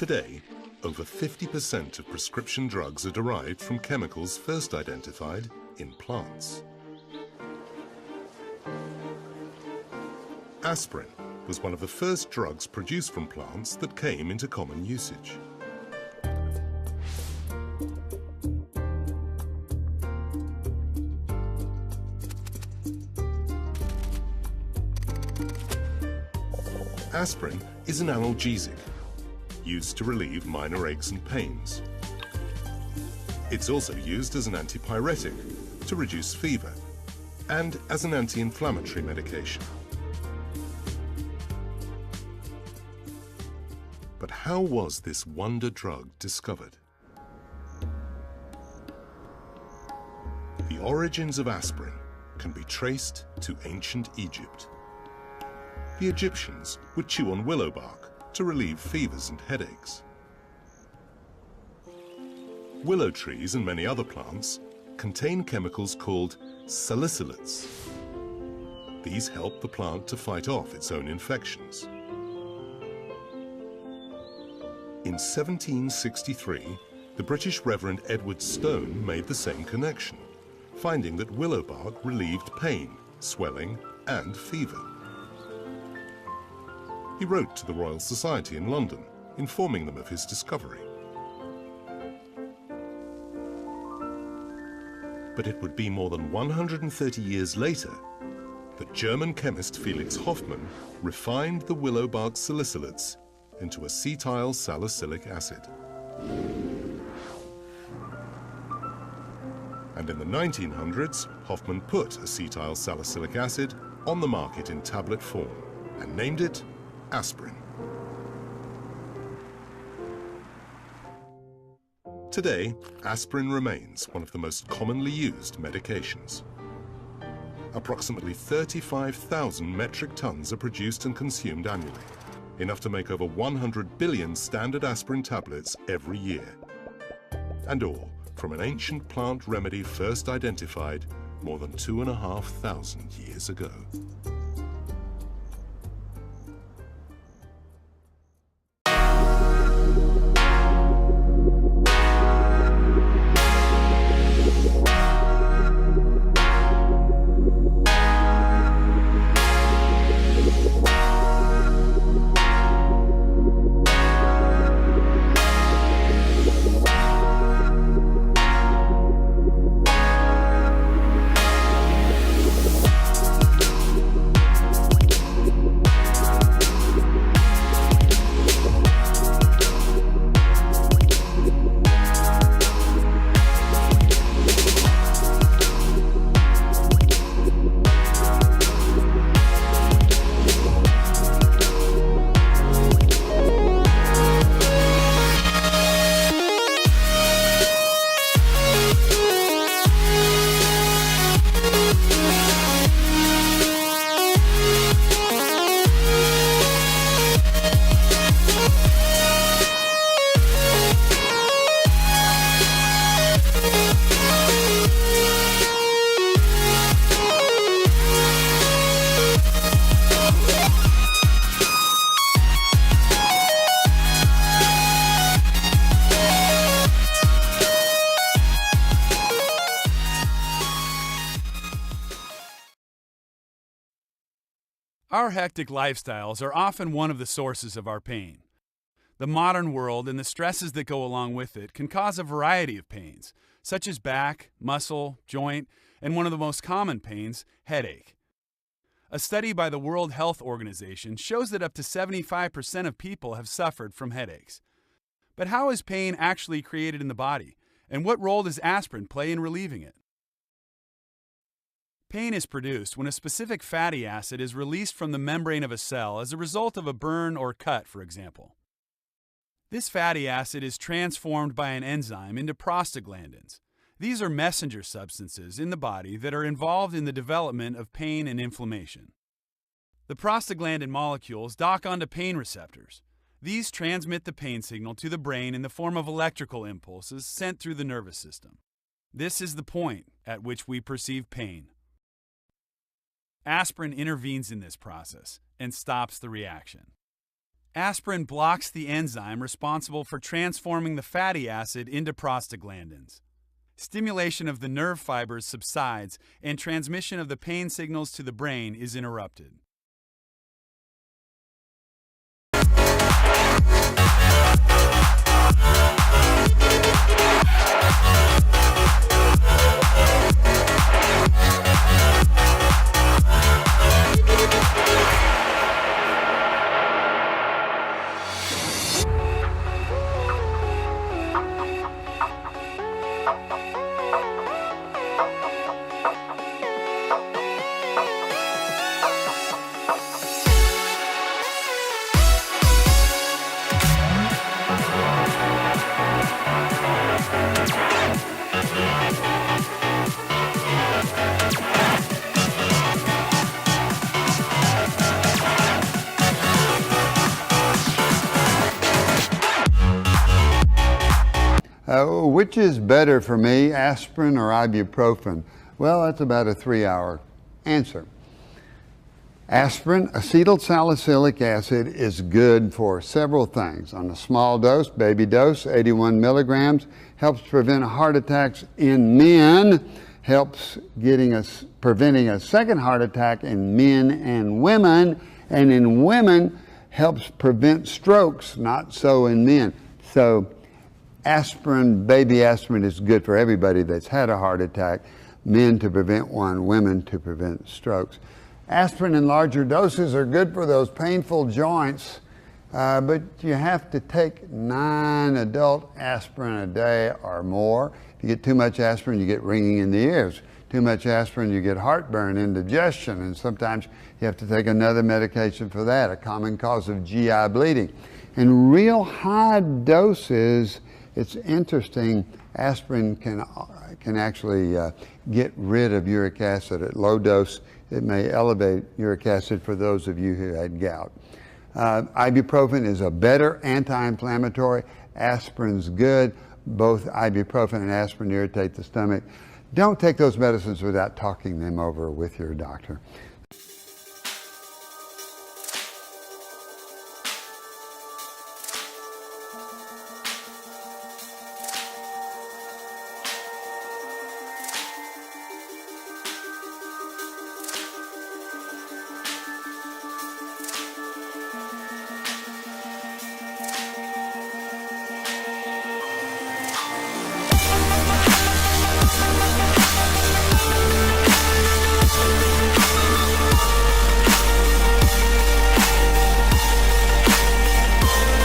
Today, over 50% of prescription drugs are derived from chemicals first identified in plants. Aspirin was one of the first drugs produced from plants that came into common usage. Aspirin is an analgesic, used to relieve minor aches and pains. It's also used as an antipyretic to reduce fever and as an anti-inflammatory medication. But how was this wonder drug discovered? The origins of aspirin can be traced to ancient Egypt. The Egyptians would chew on willow bark to relieve fevers and headaches. Willow trees and many other plants contain chemicals called salicylates. These help the plant to fight off its own infections. In 1763, the British Reverend Edward Stone made the same connection, finding that willow bark relieved pain, swelling, and fever. He wrote to the Royal Society in London, informing them of his discovery. But it would be more than 130 years later that German chemist Felix Hoffmann refined the willow bark salicylates into acetyl salicylic acid. And in the 1900s, Hoffmann put acetyl salicylic acid on the market in tablet form and named it aspirin. Today, aspirin remains one of the most commonly used medications. Approximately 35,000 metric tons are produced and consumed annually, enough to make over 100 billion standard aspirin tablets every year. And all from an ancient plant remedy first identified more than 2,500 years ago. Our hectic lifestyles are often one of the sources of our pain. The modern world and the stresses that go along with it can cause a variety of pains, such as back, muscle, joint, and one of the most common pains, headache. A study by the World Health Organization shows that up to 75% of people have suffered from headaches. But how is pain actually created in the body, and what role does aspirin play in relieving it? Pain is produced when a specific fatty acid is released from the membrane of a cell as a result of a burn or cut, for example. This fatty acid is transformed by an enzyme into prostaglandins. These are messenger substances in the body that are involved in the development of pain and inflammation. The prostaglandin molecules dock onto pain receptors. These transmit the pain signal to the brain in the form of electrical impulses sent through the nervous system. This is the point at which we perceive pain. Aspirin intervenes in this process and stops the reaction. Aspirin blocks the enzyme responsible for transforming the fatty acid into prostaglandins. Stimulation of the nerve fibers subsides, and transmission of the pain signals to the brain is interrupted. Which is better for me, aspirin or ibuprofen? Well, that's about a 3-hour answer. Aspirin, acetyl salicylic acid, is good for several things. On a small dose, baby dose, 81 milligrams, helps prevent heart attacks in men, helps preventing a second heart attack in men and women, and in women helps prevent strokes, not so in men. So aspirin, baby aspirin, is good for everybody that's had a heart attack, men to prevent one, women to prevent strokes. Aspirin in larger doses are good for those painful joints, but you have to take 9 adult aspirin a day or more. If you get too much aspirin, you get ringing in the ears. Too much aspirin, you get heartburn, indigestion, and sometimes you have to take another medication for that, a common cause of GI bleeding. In real high doses, it's interesting, aspirin can actually get rid of uric acid. At low dose, it may elevate uric acid for those of you who had gout. Ibuprofen is a better anti-inflammatory. Aspirin's good. Both ibuprofen and aspirin irritate the stomach. Don't take those medicines without talking them over with your doctor.